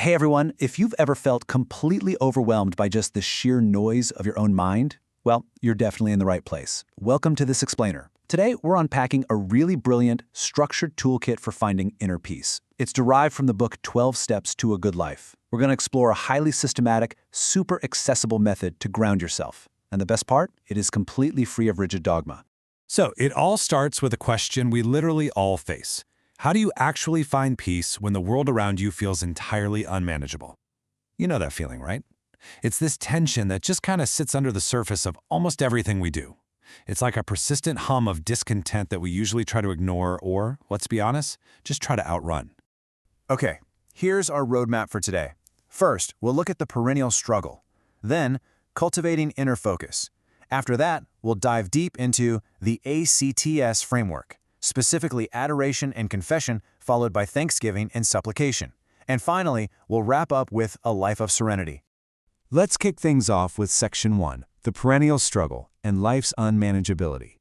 Hey everyone, if you've ever felt completely overwhelmed by just the sheer noise of your own mind, well, you're definitely in the right place. Welcome to This Explainer. Today, we're unpacking a really brilliant, structured toolkit for finding inner peace. It's derived from the book 12 Steps to a Good Life. We're going to explore a highly systematic, super accessible method to ground yourself. And the best part? It is completely free of rigid dogma. So it all starts with a question we literally all face. How do you actually find peace when the world around you feels entirely unmanageable? You know that feeling, right? It's this tension that just kind of sits under the surface of almost everything we do. It's like a persistent hum of discontent that we usually try to ignore or, let's be honest, just try to outrun. Okay, here's our roadmap for today. First, we'll look at the perennial struggle. Then, cultivating inner focus. After that, we'll dive deep into the ACTS framework, specifically adoration and confession, followed by thanksgiving and supplication. And finally, we'll wrap up with a life of serenity. Let's kick things off with Section 1, the perennial struggle and life's unmanageability.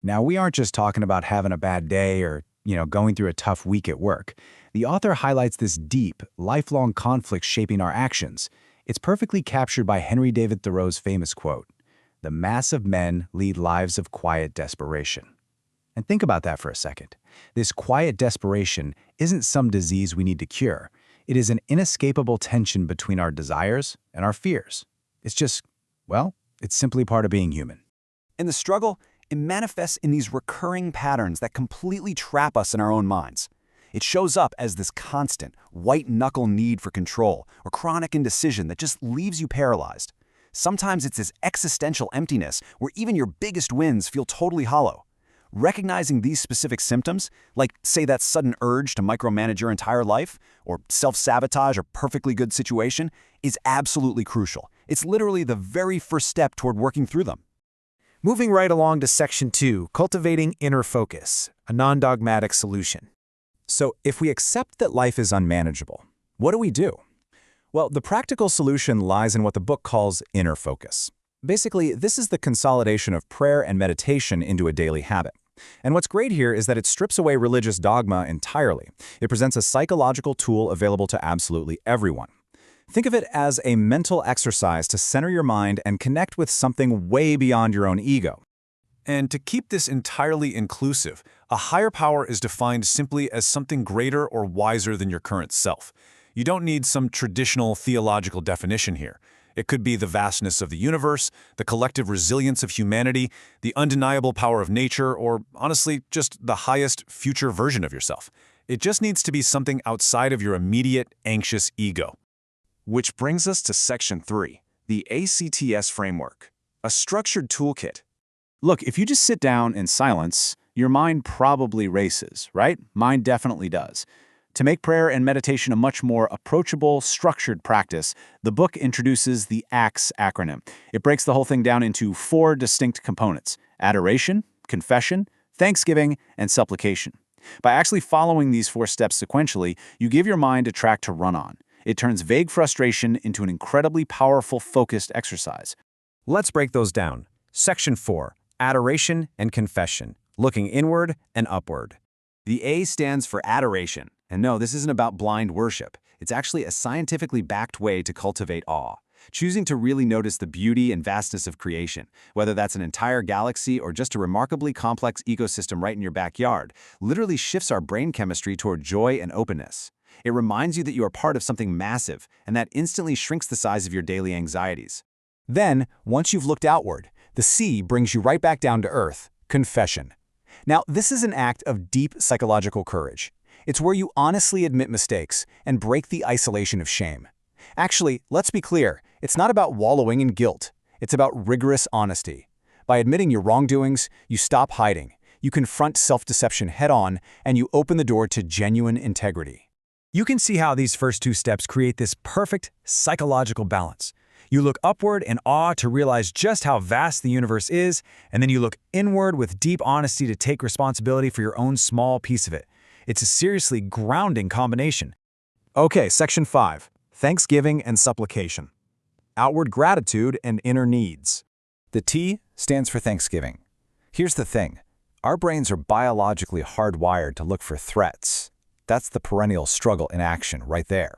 Now, we aren't just talking about having a bad day or, going through a tough week at work. The author highlights this deep, lifelong conflict shaping our actions. It's perfectly captured by Henry David Thoreau's famous quote, "The mass of men lead lives of quiet desperation." And think about that for a second. This quiet desperation isn't some disease we need to cure. It is an inescapable tension between our desires and our fears. It's just, it's simply part of being human. In the struggle, it manifests in these recurring patterns that completely trap us in our own minds. It shows up as this constant, white-knuckle need for control or chronic indecision that just leaves you paralyzed. Sometimes it's this existential emptiness where even your biggest wins feel totally hollow. Recognizing these specific symptoms, like, say, that sudden urge to micromanage your entire life, or self-sabotage a perfectly good situation, is absolutely crucial. It's literally the very first step toward working through them. Moving right along to Section 2, cultivating inner focus, a non-dogmatic solution. So, if we accept that life is unmanageable, what do? Well, the practical solution lies in what the book calls inner focus. Basically, this is the consolidation of prayer and meditation into a daily habit. And what's great here is that it strips away religious dogma entirely. It presents a psychological tool available to absolutely everyone. Think of it as a mental exercise to center your mind and connect with something way beyond your own ego. And to keep this entirely inclusive, a higher power is defined simply as something greater or wiser than your current self. You don't need some traditional theological definition here. It could be the vastness of the universe, the collective resilience of humanity, the undeniable power of nature, or honestly, just the highest future version of yourself. It just needs to be something outside of your immediate, anxious ego. Which brings us to Section 3, the ACTS framework, a structured toolkit. Look, if you just sit down in silence, your mind probably races, right? Mine definitely does. To make prayer and meditation a much more approachable, structured practice, the book introduces the ACTS acronym. It breaks the whole thing down into 4 distinct components: adoration, confession, thanksgiving, and supplication. By actually following these 4 steps sequentially, you give your mind a track to run on. It turns vague frustration into an incredibly powerful, focused exercise. Let's break those down. Section 4, adoration and confession, looking inward and upward. The A stands for adoration. And no, this isn't about blind worship. It's actually a scientifically backed way to cultivate awe. Choosing to really notice the beauty and vastness of creation, whether that's an entire galaxy or just a remarkably complex ecosystem right in your backyard, literally shifts our brain chemistry toward joy and openness. It reminds you that you are part of something massive, and that instantly shrinks the size of your daily anxieties. Then, once you've looked outward, the C brings you right back down to earth, confession. Now, this is an act of deep psychological courage. It's where you honestly admit mistakes and break the isolation of shame. Actually, let's be clear, it's not about wallowing in guilt. It's about rigorous honesty. By admitting your wrongdoings, you stop hiding, you confront self-deception head-on, and you open the door to genuine integrity. You can see how these first 2 steps create this perfect psychological balance. You look upward in awe to realize just how vast the universe is, and then you look inward with deep honesty to take responsibility for your own small piece of it. It's a seriously grounding combination. Okay, Section 5, thanksgiving and supplication. Outward gratitude and inner needs. The T stands for thanksgiving. Here's the thing. Our brains are biologically hardwired to look for threats. That's the perennial struggle in action right there.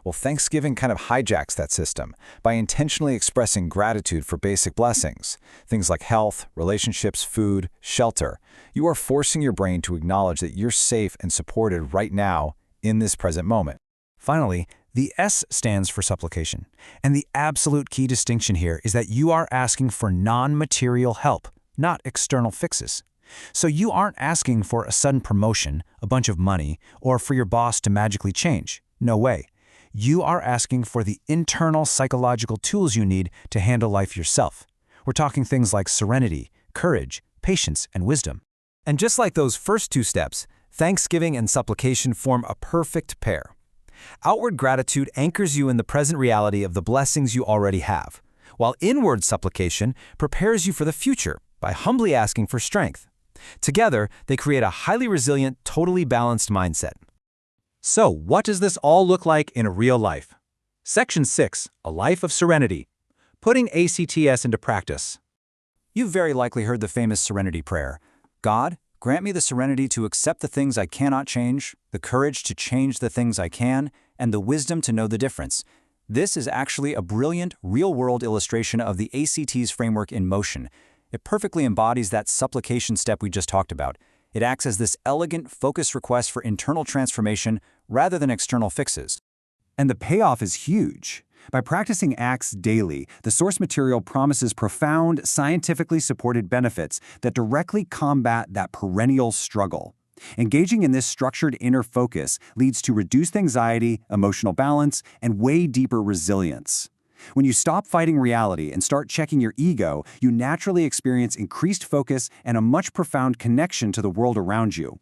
Well, Thanksgiving kind of hijacks that system by intentionally expressing gratitude for basic blessings, things like health, relationships, food, shelter. You are forcing your brain to acknowledge that you're safe and supported right now in this present moment. Finally, the S stands for supplication. And the absolute key distinction here is that you are asking for non-material help, not external fixes. So you aren't asking for a sudden promotion, a bunch of money, or for your boss to magically change. No way. You are asking for the internal psychological tools you need to handle life yourself. We're talking things like serenity, courage, patience, and wisdom. And just like those first two steps, thanksgiving and supplication form a perfect pair. Outward gratitude anchors you in the present reality of the blessings you already have, while inward supplication prepares you for the future by humbly asking for strength. Together, they create a highly resilient, totally balanced mindset. So, what does this all look like in real life? Section 6, A Life of Serenity. Putting ACTS into practice. You've very likely heard the famous serenity prayer. God, grant me the serenity to accept the things I cannot change, the courage to change the things I can, and the wisdom to know the difference. This is actually a brilliant, real-world illustration of the ACTS framework in motion. It perfectly embodies that supplication step we just talked about. It acts as this elegant, focused request for internal transformation rather than external fixes. And the payoff is huge. By practicing ACTS daily, the source material promises profound, scientifically supported benefits that directly combat that perennial struggle. Engaging in this structured inner focus leads to reduced anxiety, emotional balance, and way deeper resilience. When you stop fighting reality and start checking your ego, you naturally experience increased focus and a much profound connection to the world around you.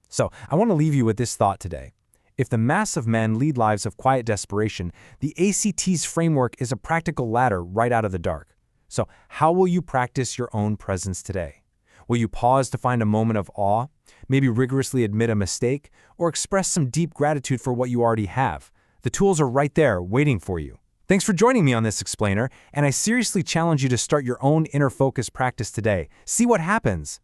So, I want to leave you with this thought today. If the mass of men lead lives of quiet desperation, the ACTS framework is a practical ladder right out of the dark. So, how will you practice your own presence today? Will you pause to find a moment of awe, maybe rigorously admit a mistake, or express some deep gratitude for what you already have? The tools are right there, waiting for you. Thanks for joining me on this explainer, and I seriously challenge you to start your own inner focus practice today. See what happens.